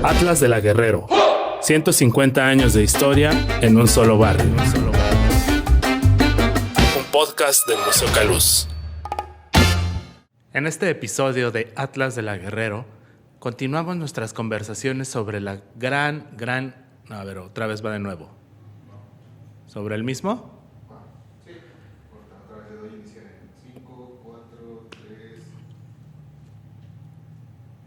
Atlas de la Guerrero. 150 años de historia en un solo barrio. Un podcast del Museo Caluz. En este episodio de Atlas de la Guerrero, continuamos nuestras conversaciones sobre la A ver, otra vez va de nuevo. ¿Sobre el mismo? Sí, otra vez le doy inicio en 5, 4, 3.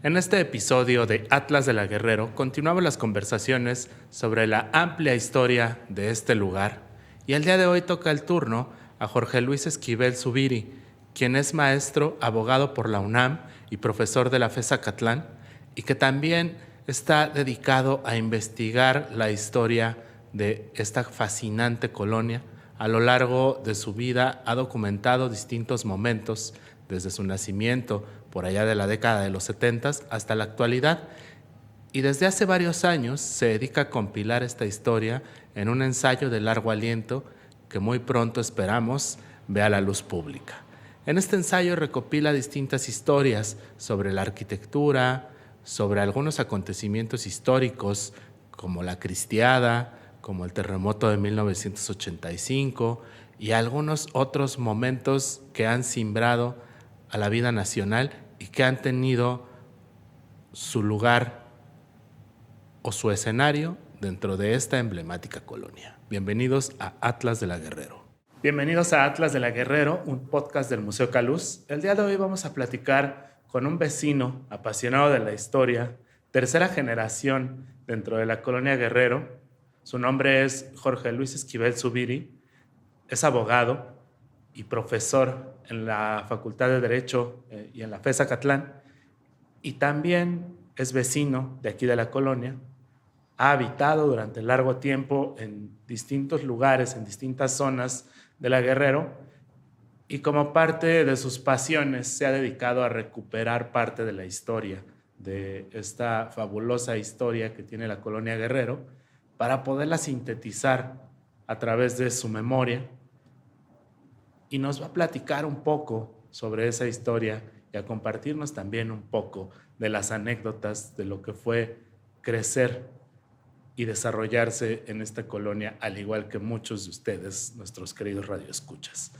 En este episodio de Atlas de la Guerrero, continuamos las conversaciones sobre la amplia historia de este lugar. Y el día de hoy toca el turno a Jorge Luis Esquivel Zubiri, quien es maestro, abogado por la UNAM y profesor de la FES Acatlán, y que también está dedicado a investigar la historia de esta fascinante colonia. A lo largo de su vida ha documentado distintos momentos, desde su nacimiento, por allá de la década de los 70 hasta la actualidad, y desde hace varios años se dedica a compilar esta historia en un ensayo de largo aliento que muy pronto esperamos vea la luz pública. En este ensayo recopila distintas historias sobre la arquitectura, sobre algunos acontecimientos históricos como la Cristiada, como el terremoto de 1985 y algunos otros momentos que han simbrado a la vida nacional y que han tenido su lugar o su escenario dentro de esta emblemática colonia. Bienvenidos a Atlas de la Guerrero. Bienvenidos a Atlas de la Guerrero, un podcast del Museo Caluz. El día de hoy vamos a platicar con un vecino apasionado de la historia, tercera generación dentro de la colonia Guerrero. Su nombre es Jorge Luis Esquivel Zubiri, es abogado y profesor en la Facultad de Derecho y en la FES Acatlán, y también es vecino de aquí de la colonia. Ha habitado durante largo tiempo en distintos lugares, en distintas zonas de la Guerrero, y como parte de sus pasiones se ha dedicado a recuperar parte de la historia, de esta fabulosa historia que tiene la colonia Guerrero, para poderla sintetizar a través de su memoria, y nos va a platicar un poco sobre esa historia y a compartirnos también un poco de las anécdotas de lo que fue crecer y desarrollarse en esta colonia, al igual que muchos de ustedes, nuestros queridos radioescuchas.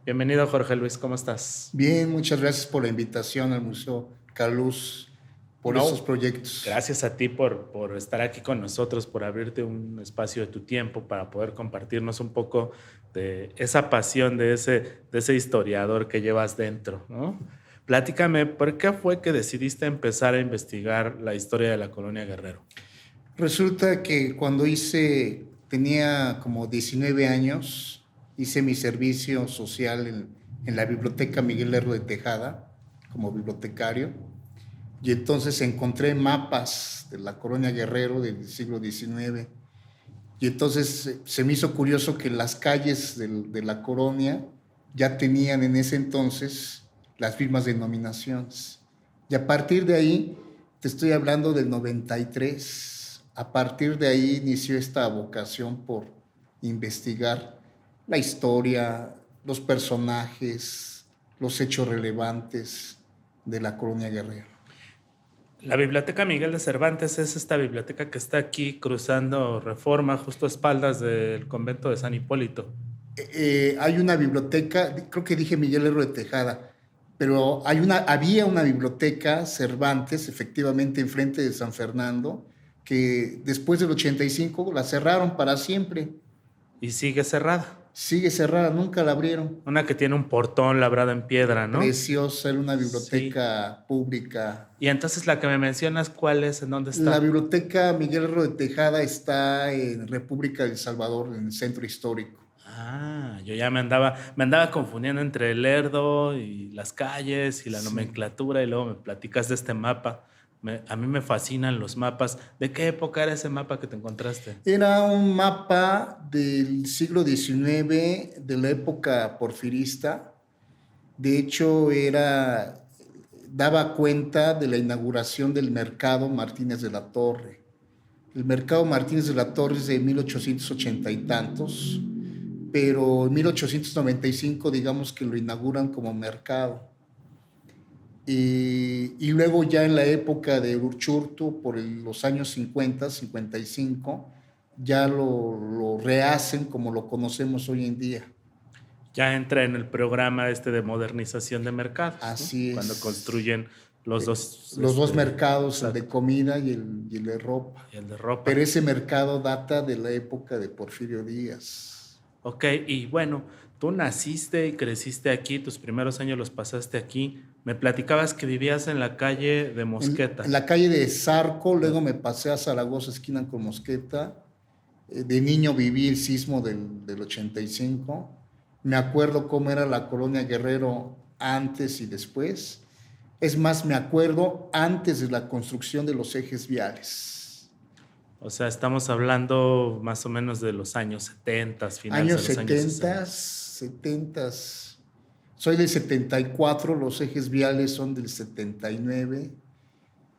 Bienvenido, Jorge Luis, ¿cómo estás? Bien, muchas gracias por la invitación al Museo Caluz, por estos proyectos. Gracias a ti por estar aquí con nosotros, por abrirte un espacio de tu tiempo para poder compartirnos un poco de esa pasión de ese historiador que llevas dentro, ¿no? Platícame, ¿por qué fue que decidiste empezar a investigar la historia de la colonia Guerrero? Resulta que cuando tenía como 19 años, hice mi servicio social en la Biblioteca Miguel Lerdo de Tejada, como bibliotecario, y entonces encontré mapas de la colonia Guerrero del siglo XIX, y entonces se me hizo curioso que las calles de la colonia ya tenían en ese entonces las mismas denominaciones. Y a partir de ahí, te estoy hablando del 93, a partir de ahí inició esta vocación por investigar la historia, los personajes, los hechos relevantes de la colonia Guerrero. La Biblioteca Miguel de Cervantes es esta biblioteca que está aquí cruzando Reforma, justo a espaldas del convento de San Hipólito. Hay una biblioteca, creo que dije Miguel Lerdo de Tejada, pero había una biblioteca Cervantes, efectivamente, enfrente de San Fernando, que después del 85 la cerraron para siempre. Y sigue cerrada. Sigue cerrada, nunca la abrieron. Una que tiene un portón labrado en piedra, ¿no? Preciosa, era una biblioteca pública. Y entonces la que me mencionas, ¿cuál es? ¿En dónde está? La biblioteca Miguel Lerdo de Tejada está en República del Salvador, en el centro histórico. Ah, yo ya me andaba confundiendo entre el Lerdo y las calles y la nomenclatura, y luego me platicas de este mapa. A mí me fascinan los mapas. ¿De qué época era ese mapa que te encontraste? Era un mapa del siglo XIX, de la época porfirista. De hecho, daba cuenta de la inauguración del Mercado Martínez de la Torre. El Mercado Martínez de la Torre es de 1880 y tantos, pero en 1895 digamos que lo inauguran como mercado. Y luego ya en la época de Uruchurtu, por los años 50, 55, ya lo rehacen como lo conocemos hoy en día. Ya entra en el programa de modernización de mercados, Así ¿no? es. Cuando construyen los dos mercados, exacto. el de comida y el de ropa. Y el de ropa. Pero ese mercado data de la época de Porfirio Díaz. Ok, y bueno, tú naciste y creciste aquí, tus primeros años los pasaste aquí. Me platicabas que vivías en la calle de Mosqueta. En la calle de Zarco, luego me pasé a Zaragoza, esquina con Mosqueta. De niño viví el sismo del 85. Me acuerdo cómo era la colonia Guerrero antes y después. Es más, me acuerdo antes de la construcción de los ejes viales. O sea, estamos hablando más o menos de los años 70, finales Años de los 70, años 60. Soy del 74, los ejes viales son del 79,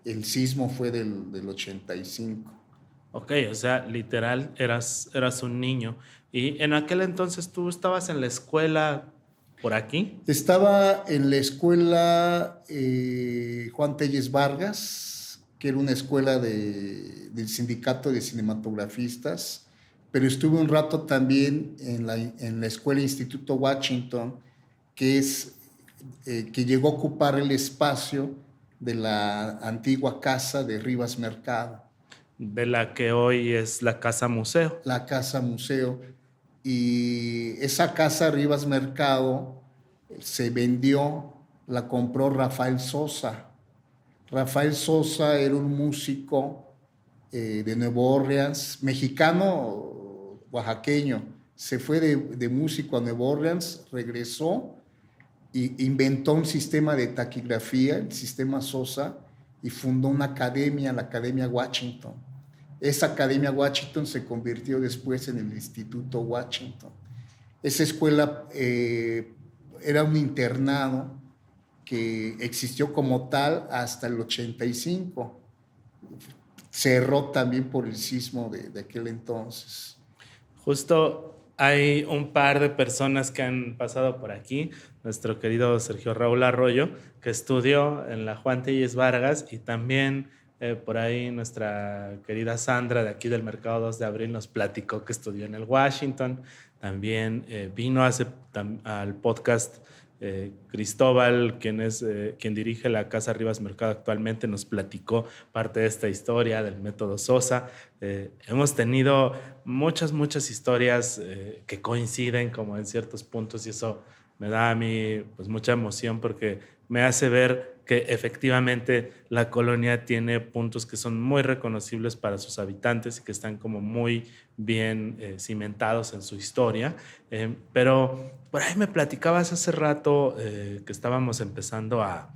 el sismo fue del 85. Ok, o sea, literal, eras un niño. Y en aquel entonces tú estabas en la escuela por aquí. Estaba en la escuela Juan Telles Vargas, que era una escuela del sindicato de cinematografistas, pero estuve un rato también en la escuela Instituto Washington, que llegó a ocupar el espacio de la antigua casa de Rivas Mercado. De la que hoy es la Casa Museo. La casa museo. Y esa casa Rivas Mercado se vendió, la compró Rafael Sosa. Rafael Sosa era un músico de Nueva Orleans, mexicano, oaxaqueño. Se fue de músico a Nueva Orleans, regresó e inventó un sistema de taquigrafía, el sistema Sosa, y fundó una academia, la Academia Washington. Esa Academia Washington se convirtió después en el Instituto Washington. Esa escuela era un internado que existió como tal hasta el 85. Cerró también por el sismo de aquel entonces. Justo hay un par de personas que han pasado por aquí. Nuestro querido Sergio Raúl Arroyo, que estudió en la Juan Telles Vargas, y también por ahí nuestra querida Sandra de aquí del Mercado 2 de Abril nos platicó que estudió en el Washington. También vino al podcast Cristóbal, quien dirige la Casa Rivas Mercado actualmente, nos platicó parte de esta historia del método Sosa. Hemos tenido muchas historias que coinciden como en ciertos puntos, y eso me da a mí pues mucha emoción, porque me hace ver que efectivamente la colonia tiene puntos que son muy reconocibles para sus habitantes y que están como muy bien cimentados en su historia. Pero por ahí me platicabas hace rato que estábamos empezando a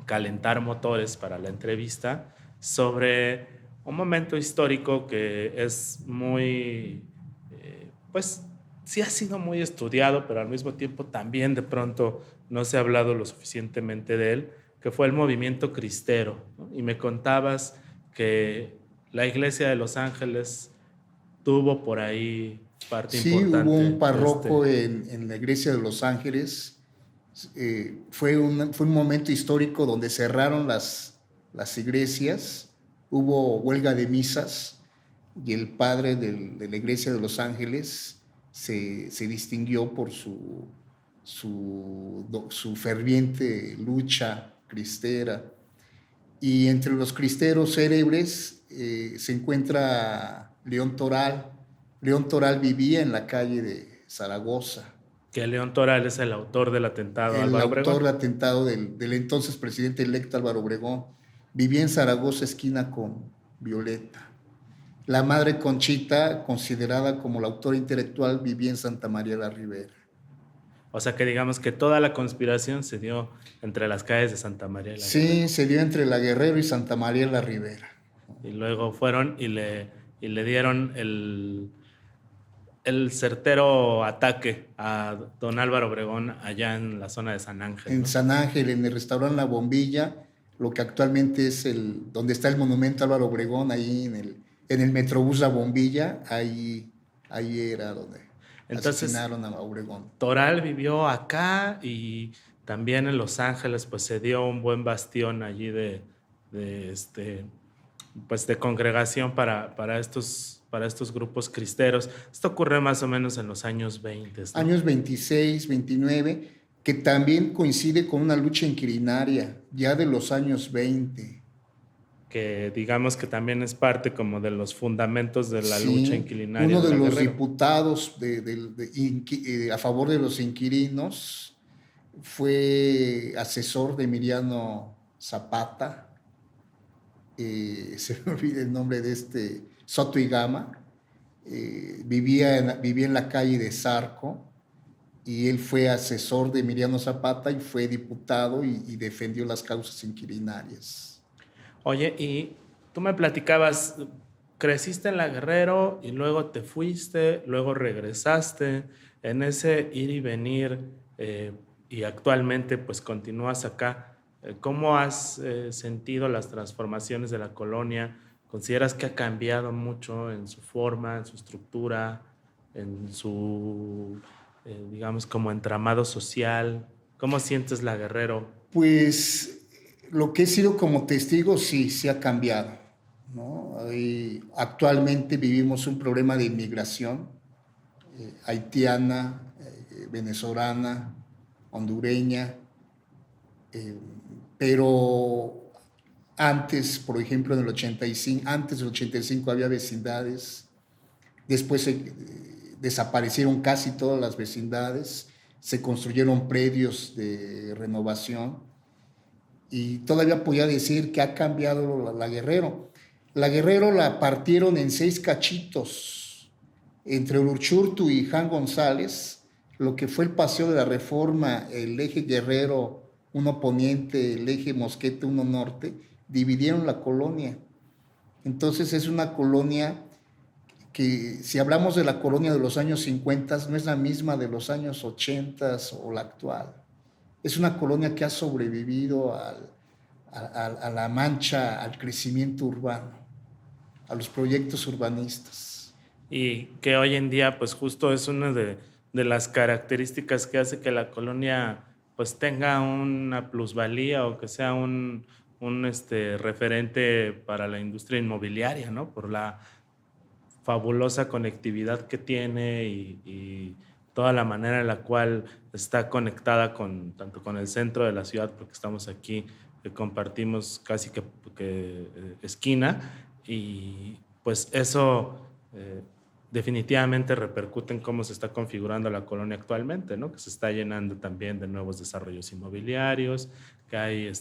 calentar motores para la entrevista sobre un momento histórico que es muy, pues sí ha sido muy estudiado, pero al mismo tiempo también de pronto no se ha hablado lo suficientemente de él, que fue el movimiento cristero, ¿no? Y me contabas que la iglesia de Los Ángeles tuvo por ahí parte importante. Sí, hubo un párroco en la iglesia de Los Ángeles. Fue un momento histórico donde cerraron las iglesias, hubo huelga de misas, y el padre de la iglesia de Los Ángeles se distinguió por su ferviente lucha cristera. Y entre los cristeros célebres se encuentra León Toral. León Toral vivía en la calle de Zaragoza. Que León Toral es el autor del atentado a El Álvaro Obregón. autor del atentado del entonces presidente electo Álvaro Obregón. Vivía en Zaragoza, esquina con Violeta. La madre Conchita, considerada como la autora intelectual, vivía en Santa María la Ribera. O sea que digamos que toda la conspiración se dio entre las calles de Santa María la Sí, Ribera. se dio entre la Guerrero y Santa María la Ribera. Y luego fueron y le dieron el certero ataque a don Álvaro Obregón allá en la zona de San Ángel, En ¿no? San Ángel, en el restaurante La Bombilla, lo que actualmente es donde está el monumento a Álvaro Obregón, ahí en el Metrobús La Bombilla, ahí era donde... Entonces, asesinaron a Obregón. Toral vivió acá y también en Los Ángeles, pues se dio un buen bastión allí pues de congregación para estos grupos cristeros. Esto ocurre más o menos en los años 20, ¿no? Años 26, 29, que también coincide con una lucha inquilinaria ya de los años 20. Que digamos que también es parte como de los fundamentos de la lucha inquilinaria. Uno de los Guerrero. diputados a favor de los inquilinos fue asesor de Emiliano Zapata, se me olvida el nombre de Soto y Gama, vivía en la calle de Zarco, y él fue asesor de Emiliano Zapata y fue diputado y defendió las causas inquilinarias. Oye, y tú me platicabas, creciste en La Guerrero y luego te fuiste, luego regresaste, en ese ir y venir, y actualmente pues continúas acá. ¿Cómo has sentido las transformaciones de la colonia? ¿Consideras que ha cambiado mucho en su forma, en su estructura, en su, digamos, como entramado social? ¿Cómo sientes La Guerrero? Pues lo que he sido como testigo sí ha cambiado, ¿no? Actualmente vivimos un problema de inmigración haitiana, venezolana, hondureña, pero antes, por ejemplo, antes del 85 había vecindades, después desaparecieron casi todas las vecindades, se construyeron predios de renovación y todavía podía decir que ha cambiado la Guerrero. La Guerrero la partieron en 6 cachitos entre Uruchurtu y Jan González, lo que fue el Paseo de la Reforma, el eje Guerrero 1 Poniente, el eje Mosquete 1 Norte, dividieron la colonia. Entonces es una colonia que, si hablamos de la colonia de los años 50, no es la misma de los años 80 o la actual. Es una colonia que ha sobrevivido a la mancha, al crecimiento urbano, a los proyectos urbanistas. Y que hoy en día pues justo es una de las características que hace que la colonia pues tenga una plusvalía o que sea un referente para la industria inmobiliaria, ¿no? Por la fabulosa conectividad que tiene y toda la manera en la cual está conectada tanto con el centro de la ciudad, porque estamos aquí, que compartimos casi que esquina, y pues eso definitivamente repercute en cómo se está configurando la colonia actualmente, ¿no? Que se está llenando también de nuevos desarrollos inmobiliarios, que hay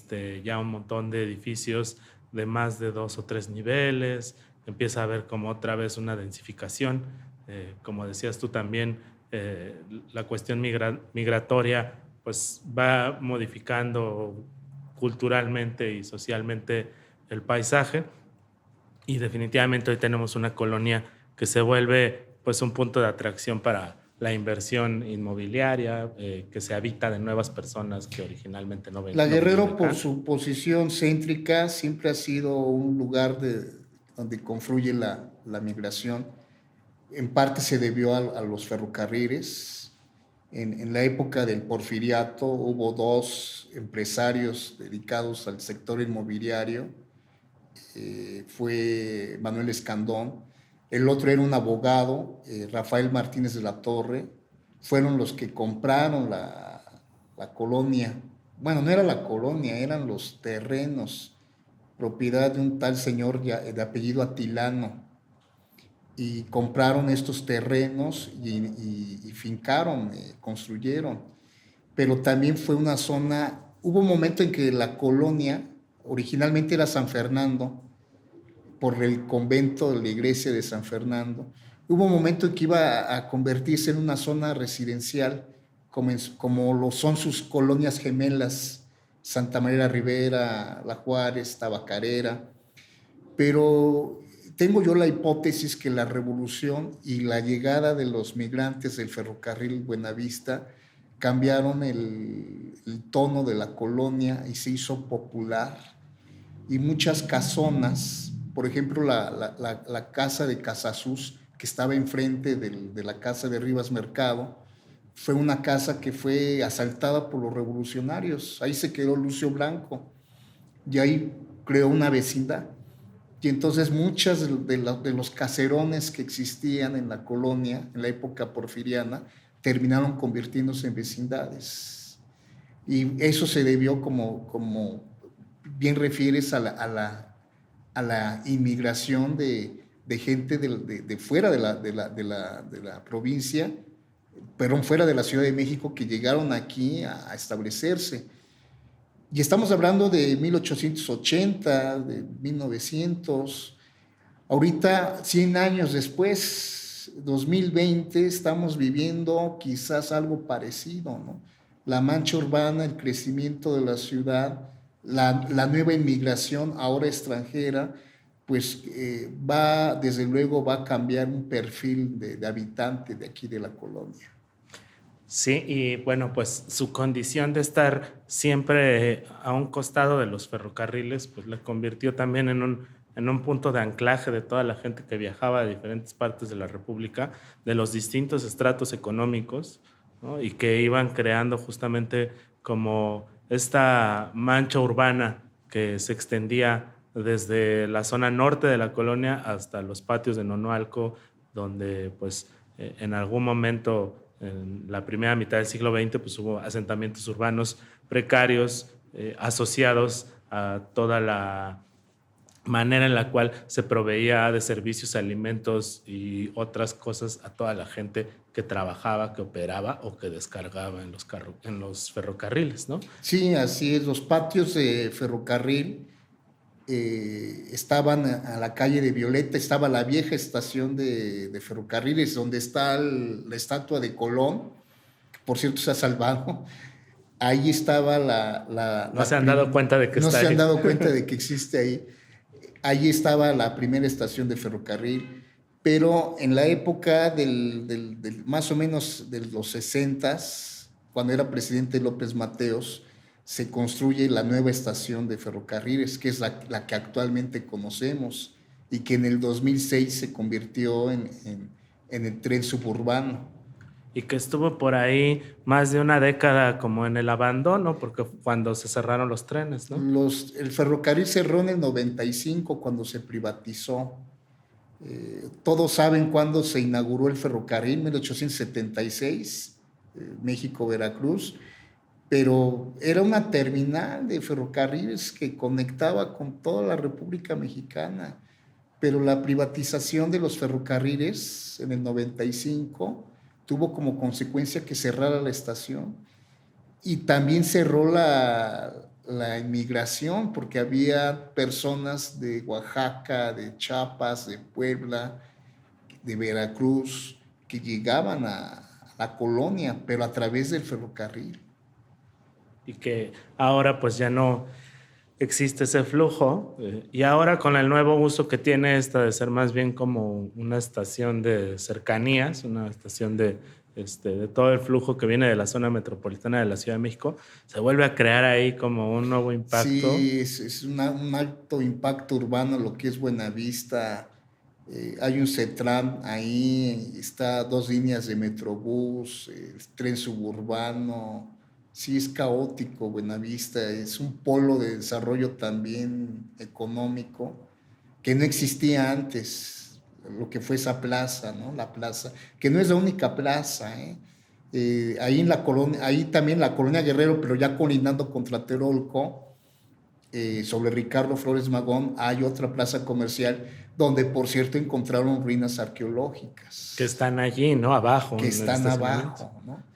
ya un montón de edificios de más de 2 o 3 niveles, empieza a haber como otra vez una densificación, como decías tú también, la cuestión migratoria pues va modificando culturalmente y socialmente el paisaje, y definitivamente hoy tenemos una colonia que se vuelve pues un punto de atracción para la inversión inmobiliaria, que se habita de nuevas personas que originalmente no ven. La Guerrero, por su posición céntrica, siempre ha sido un lugar donde confluye la migración. En parte se debió a los ferrocarriles. En la época del Porfiriato hubo 2 empresarios dedicados al sector inmobiliario. Fue Manuel Escandón. El otro era un abogado, Rafael Martínez de la Torre. Fueron los que compraron la colonia. Bueno, no era la colonia, eran los terrenos, propiedad de un tal señor de apellido Atilano. Y compraron estos terrenos y fincaron, construyeron. Pero también fue una zona, hubo un momento en que la colonia originalmente era San Fernando, por el convento de la iglesia de San Fernando. Hubo un momento en que iba a convertirse en una zona residencial, como lo son sus colonias gemelas, Santa María la Ribera, La Juárez, Tabacalera. Pero tengo yo la hipótesis que la revolución y la llegada de los migrantes del ferrocarril Buenavista cambiaron el tono de la colonia y se hizo popular. Y muchas casonas, por ejemplo la casa de Casasús, que estaba enfrente de la casa de Rivas Mercado, fue una casa que fue asaltada por los revolucionarios. Ahí se quedó Lucio Blanco y ahí creó una vecindad. Y entonces muchas de los caserones que existían en la colonia, en la época porfiriana, terminaron convirtiéndose en vecindades. Y eso se debió, como bien refieres, a la inmigración de gente de fuera de la provincia, pero fuera de la Ciudad de México, que llegaron aquí a establecerse. Y estamos hablando de 1880, de 1900. Ahorita, 100 años después, 2020, estamos viviendo quizás algo parecido, ¿no? La mancha urbana, el crecimiento de la ciudad, la nueva inmigración ahora extranjera, pues desde luego va a cambiar un perfil de habitante de aquí de la colonia. Sí, y bueno, pues su condición de estar siempre a un costado de los ferrocarriles, pues le convirtió también en un punto de anclaje de toda la gente que viajaba de diferentes partes de la República, de los distintos estratos económicos, ¿no? Y que iban creando justamente como esta mancha urbana que se extendía desde la zona norte de la colonia hasta los patios de Nonoalco, donde pues en algún momento en la primera mitad del siglo XX pues hubo asentamientos urbanos precarios asociados a toda la manera en la cual se proveía de servicios, alimentos y otras cosas a toda la gente que trabajaba, que operaba o que descargaba en los ferrocarriles, ¿no? Sí, así es. Los patios de ferrocarril estaban a la calle de Violeta, estaba la vieja estación de ferrocarriles, donde está la estatua de Colón, que por cierto se ha salvado. Ahí estaba No se han dado cuenta de que no está se ahí. han dado cuenta de que existe ahí. Ahí estaba la primera estación de ferrocarril, pero en la época más o menos de los 60s, cuando era presidente López Mateos, se construye la nueva estación de ferrocarriles, que es la que actualmente conocemos y que en el 2006 se convirtió en el tren suburbano. Y que estuvo por ahí más de una década como en el abandono, porque cuando se cerraron los trenes, ¿no? El ferrocarril cerró en el 95 cuando se privatizó. Todos saben cuándo se inauguró el ferrocarril, 1876, México-Veracruz, pero era una terminal de ferrocarriles que conectaba con toda la República Mexicana. Pero la privatización de los ferrocarriles en el 95 tuvo como consecuencia que cerrara la estación y también cerró la inmigración, porque había personas de Oaxaca, de Chiapas, de Puebla, de Veracruz, que llegaban a la colonia, pero a través del ferrocarril. Y que ahora pues ya no existe ese flujo, y ahora con el nuevo uso que tiene esta de ser más bien como una estación de cercanías, una estación de todo el flujo que viene de la zona metropolitana de la Ciudad de México, se vuelve a crear ahí como un nuevo impacto. Sí, es un alto impacto urbano lo que es Buenavista. Hay un CETRAM ahí, está 2 líneas de Metrobús, el tren suburbano. Sí, es caótico Buenavista, es un polo de desarrollo también económico que no existía antes, lo que fue esa plaza, ¿no? La plaza, que no es la única plaza, ahí en la colonia, ahí también la colonia Guerrero, pero ya colindando con Tlatelolco, sobre Ricardo Flores Magón, hay otra plaza comercial donde, por cierto, encontraron ruinas arqueológicas. Que están allí, ¿no? Abajo. Que están abajo, ¿no?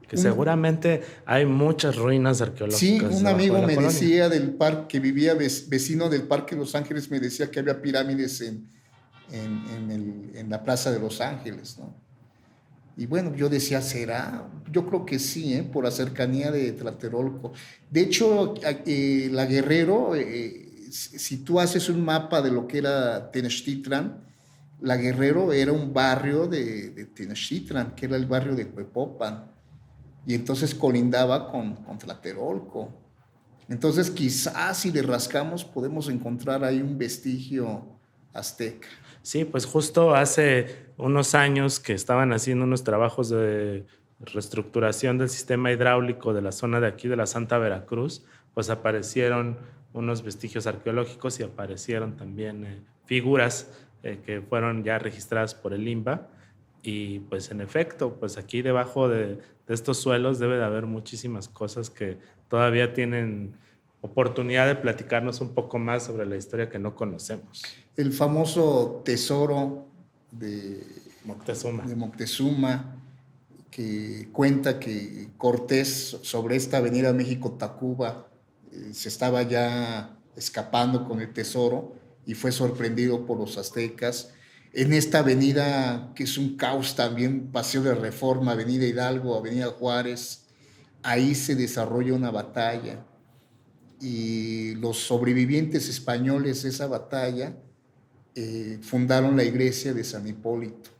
Que seguramente hay muchas ruinas arqueológicas. Sí, un amigo me decía del parque, que vivía vecino del Parque de Los Ángeles, me decía que había pirámides en la Plaza de Los Ángeles, ¿no? Y bueno, yo decía, ¿será? Yo creo que sí, por la cercanía de Tlatelolco. De hecho, la Guerrero, si tú haces un mapa de lo que era Tenochtitlan, la Guerrero era un barrio de Tenochtitlan, que era el barrio de Huepopan. Y entonces colindaba con Tlatelolco. Entonces quizás si le rascamos podemos encontrar ahí un vestigio azteca. Sí, pues justo hace unos años que estaban haciendo unos trabajos de reestructuración del sistema hidráulico de la zona de aquí de la Santa Veracruz, pues aparecieron unos vestigios arqueológicos y aparecieron también figuras que fueron ya registradas por el INBA. Y pues en efecto, pues aquí debajo de estos suelos debe de haber muchísimas cosas que todavía tienen oportunidad de platicarnos un poco más sobre la historia que no conocemos. El famoso tesoro de Moctezuma. de Moctezuma, que cuenta que Cortés sobre esta avenida México-Tacuba se estaba ya escapando con el tesoro y fue sorprendido por los aztecas. En esta avenida, que es un caos también, Paseo de Reforma, Avenida Hidalgo, Avenida Juárez, ahí se desarrolla una batalla y los sobrevivientes españoles de esa batalla fundaron la iglesia de San Hipólito,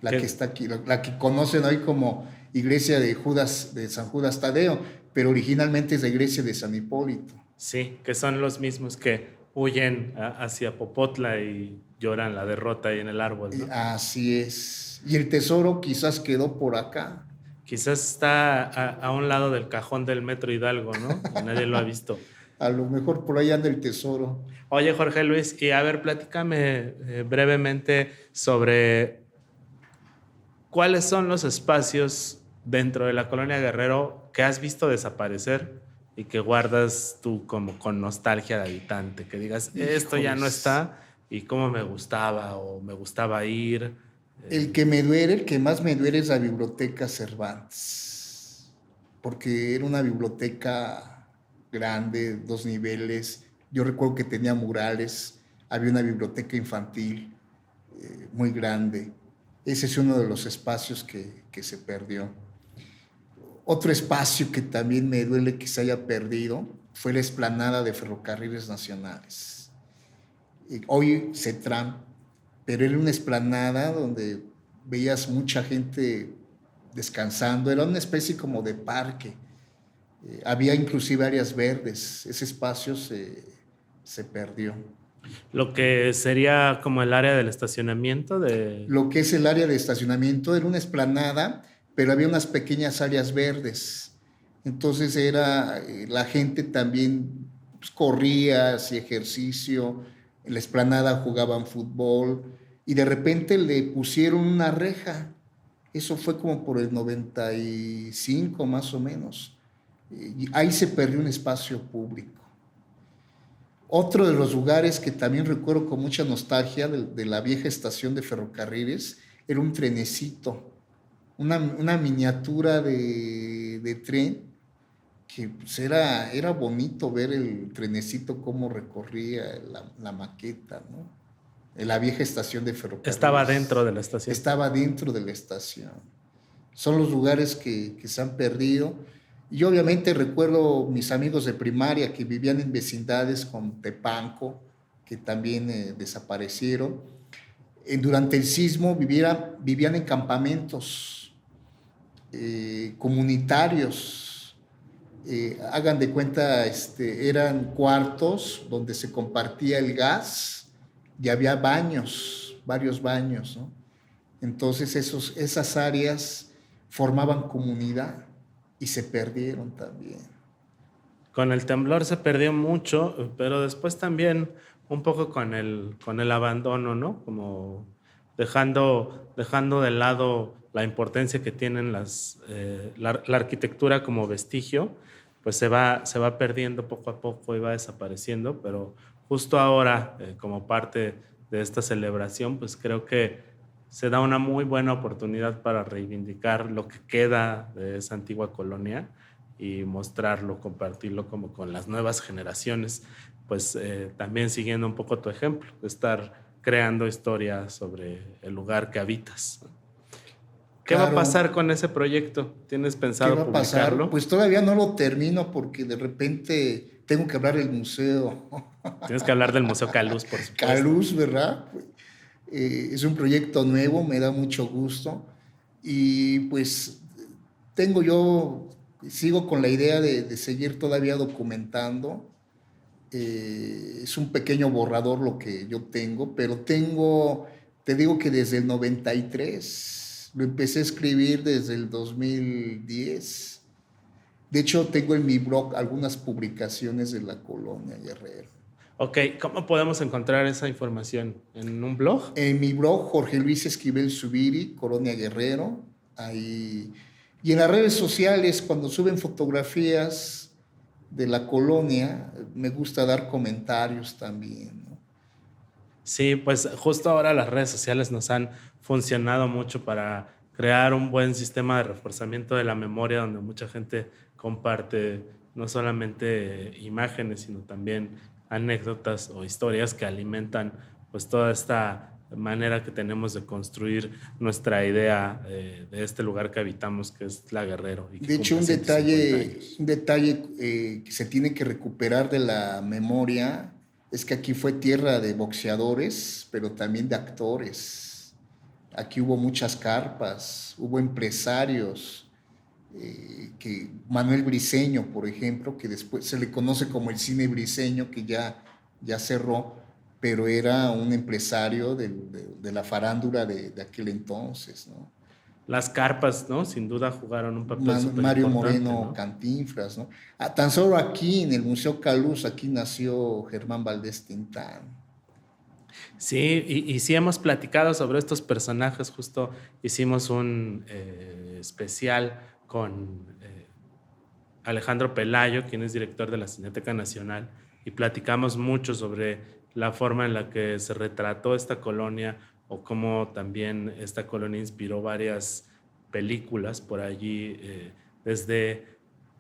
la ¿Qué? que está aquí, la que conocen hoy como iglesia de Judas, de San Judas Tadeo, pero originalmente es la iglesia de San Hipólito. Sí, que son los mismos que huyen hacia Popotla y lloran la derrota ahí en el árbol, ¿no? Así es. Y el tesoro quizás quedó por acá. Quizás está a un lado del cajón del Metro Hidalgo, ¿no? Y nadie lo ha visto. A lo mejor por ahí anda el tesoro. Oye, Jorge Luis, y a ver, platícame brevemente sobre cuáles son los espacios dentro de la colonia Guerrero que has visto desaparecer y que guardas tú como con nostalgia de habitante, que digas, esto ya no Híjoles. está y cómo me gustaba o me gustaba ir. El que me duele, el que más me duele es la biblioteca Cervantes, porque era una biblioteca grande, 2 niveles. Yo recuerdo que tenía murales, había una biblioteca infantil muy grande. Ese es uno de los espacios que se perdió. Otro espacio que también me duele que se haya perdido fue la explanada de Ferrocarriles Nacionales. Hoy CETRAN, pero era una explanada donde veías mucha gente descansando, era una especie como de parque. Había inclusive áreas verdes, ese espacio se perdió. Lo que sería como el área del estacionamiento de... Lo que es el área de estacionamiento era una explanada, pero había unas pequeñas áreas verdes. Entonces era, la gente también pues, corría, hacía ejercicio, en la explanada jugaban fútbol y de repente le pusieron una reja. Eso fue como por el 95 más o menos. Y ahí se perdió un espacio público. Otro de los lugares que también recuerdo con mucha nostalgia de la vieja estación de ferrocarriles era un trenecito, una miniatura de tren que pues era bonito ver el trenecito cómo recorría la maqueta, ¿no? En la vieja estación de Estaba ferrocarriles. dentro de la estación. Estaba dentro de la estación. Son los lugares que se han perdido. Y obviamente recuerdo mis amigos de primaria que vivían en vecindades con Tepanco, que también desaparecieron. Durante el sismo vivían en campamentos comunitarios. Hagan de cuenta, eran cuartos donde se compartía el gas y había baños, varios baños, ¿no? Entonces esas áreas formaban comunidad y se perdieron también. Con el temblor se perdió mucho, pero después también un poco con el abandono, ¿no? Como dejando de lado la importancia que tienen la arquitectura como vestigio, pues se va perdiendo poco a poco y va desapareciendo, pero justo ahora, como parte de esta celebración, pues creo que se da una muy buena oportunidad para reivindicar lo que queda de esa antigua colonia y mostrarlo, compartirlo como con las nuevas generaciones, pues también siguiendo un poco tu ejemplo, de estar creando historia sobre el lugar que habitas. ¿Qué va a pasar Claro, con ese proyecto? ¿Tienes ¿qué pensado va a pasar? publicarlo? Pues todavía no lo termino porque de repente tengo que hablar del museo. Tienes que hablar del Museo Caluz, por supuesto. Caluz, ¿verdad? Es un proyecto nuevo, me da mucho gusto. Y pues sigo con la idea de seguir todavía documentando. Es un pequeño borrador lo que yo tengo, pero te digo que desde el 93, lo empecé a escribir desde el 2010. De hecho, tengo en mi blog algunas publicaciones de la colonia Guerrero. Ok, ¿cómo podemos encontrar esa información? ¿En un blog? En mi blog, Jorge Luis Esquivel Zubiri, Colonia Guerrero, ahí. Y en las redes sociales, cuando suben fotografías de la colonia, me gusta dar comentarios también, ¿no? Sí, pues justo ahora las redes sociales nos han funcionado mucho para crear un buen sistema de reforzamiento de la memoria donde mucha gente comparte no solamente imágenes, sino también anécdotas o historias que alimentan pues toda esta manera que tenemos de construir nuestra idea de este lugar que habitamos, que es La Guerrero y que De hecho, cumple 150 años. un detalle que se tiene que recuperar de la memoria es que aquí fue tierra de boxeadores, pero también de actores. Aquí hubo muchas carpas, hubo empresarios, que Manuel Briceño, por ejemplo, que después se le conoce como el cine briseño, que ya cerró, pero era un empresario de la farándula de aquel entonces, ¿no? Las carpas, ¿no? Sin duda jugaron un papel súper Mario importante, Moreno ¿no? Cantinflas, ¿no? Tan solo aquí en el Museo Caluz, aquí nació Germán Valdés Tintán. Sí, y sí hemos platicado sobre estos personajes. Justo hicimos un especial con Alejandro Pelayo, quien es director de la Cineteca Nacional, y platicamos mucho sobre la forma en la que se retrató esta colonia o cómo también esta colonia inspiró varias películas por allí, desde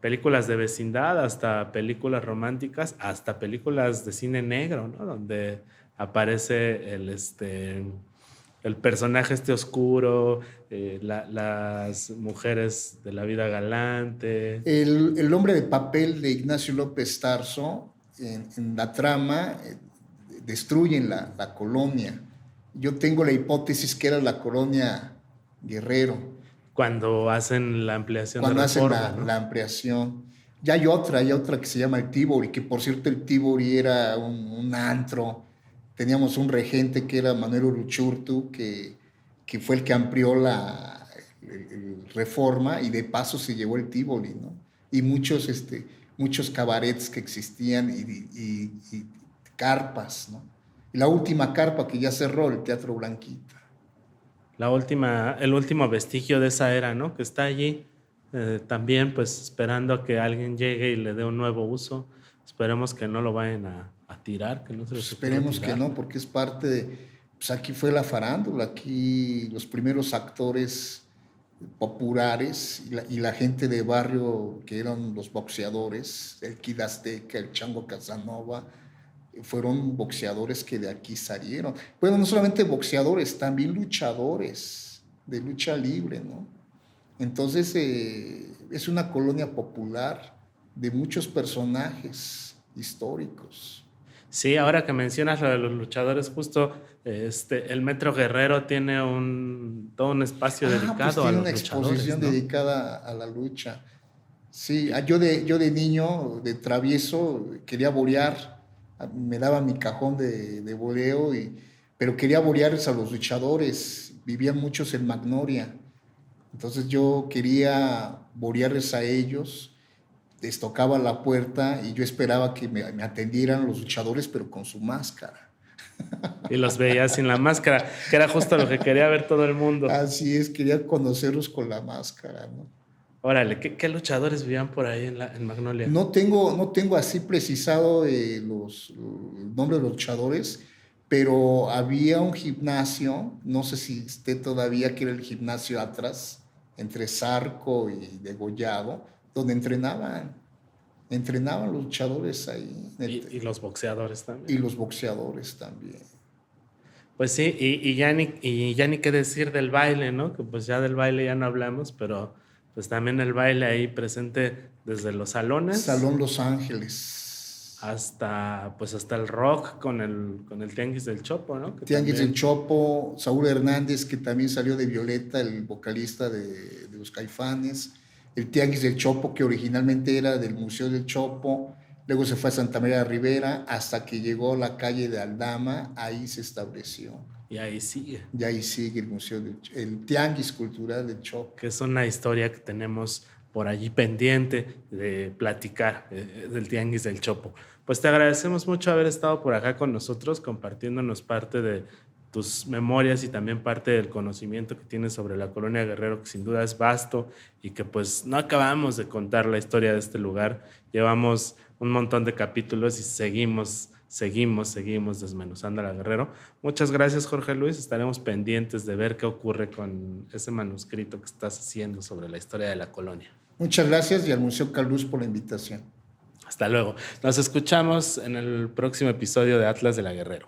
películas de vecindad hasta películas románticas, hasta películas de cine negro, ¿no? Donde aparece el personaje oscuro, las mujeres de la vida galante. El hombre de papel de Ignacio López Tarso, en la trama, destruyen la colonia. Yo tengo la hipótesis que era la colonia Guerrero, Cuando hacen la ampliación de cuando hacen Reforma, ¿no? la ampliación. Ya hay otra que se llama el Tívori, que por cierto el Tívori era un antro. Teníamos un regente que era Manuel Uruchurtu, que fue el que amplió el Reforma y de paso se llevó el Tívoli, ¿no? Y muchos cabarets que existían y carpas, ¿no? Y la última carpa que ya cerró, el Teatro Blanquita. El último vestigio de esa era, ¿no? Que está allí también, pues esperando a que alguien llegue y le dé un nuevo uso. Esperemos que no lo vayan a tirar, que no se les ocurra Esperemos que tirar. no, porque es parte pues aquí fue la farándula, aquí los primeros actores populares y la gente de barrio que eran los boxeadores, el Kid Azteca, el Chango Casanova, fueron boxeadores que de aquí salieron. Bueno, no solamente boxeadores, también luchadores de lucha libre, ¿no? Entonces, es una colonia popular de muchos personajes históricos. Sí, ahora que mencionas lo de los luchadores, justo el Metro Guerrero tiene todo un espacio Pues dedicado a tiene los una luchadores, exposición ¿no? dedicada a la lucha. Sí, yo de niño, de travieso, quería borear, me daba mi cajón de boleo, pero quería borearles a los luchadores, vivían muchos en Magnolia, entonces yo quería borearles a ellos, les tocaba la puerta y yo esperaba que me atendieran los luchadores, pero con su máscara. Y los veía sin la máscara, que era justo lo que quería ver todo el mundo. Así es, quería conocerlos con la máscara, ¿no? Órale, ¿qué luchadores vivían por ahí en Magnolia? No tengo así precisado el nombre de los luchadores, pero había un gimnasio, no sé si esté todavía, que era el gimnasio Atlas, entre Zarco y Degollado, donde entrenaban los luchadores ahí. Y los boxeadores Y también. los boxeadores también. Pues sí, y ya ni qué decir del baile, ¿no? Que pues ya del baile ya no hablamos, pero pues también el baile ahí presente desde los salones Salón Los Ángeles. hasta el rock con el Tianguis del Chopo, ¿no? Que Tianguis del también, Chopo, Saúl Hernández, que también salió de Violeta, el vocalista de los Caifanes, el Tianguis del Chopo, que originalmente era del Museo del Chopo, luego se fue a Santa María de Rivera hasta que llegó a la calle de Aldama, ahí se estableció. Y ahí sigue. Y ahí sigue el Museo, el Tianguis Cultural del Chopo. Que es una historia que tenemos por allí pendiente de platicar del Tianguis del Chopo. Pues te agradecemos mucho haber estado por acá con nosotros, compartiéndonos parte de tus memorias y también parte del conocimiento que tienes sobre la Colonia Guerrero, que sin duda es vasto y que pues no acabamos de contar la historia de este lugar. Llevamos un montón de capítulos y seguimos desmenuzando a la Guerrero. Muchas gracias, Jorge Luis. Estaremos pendientes de ver qué ocurre con ese manuscrito que estás haciendo sobre la historia de la colonia. Muchas gracias y al Museo Caluz por la invitación. Hasta luego. Nos escuchamos en el próximo episodio de Atlas de la Guerrero.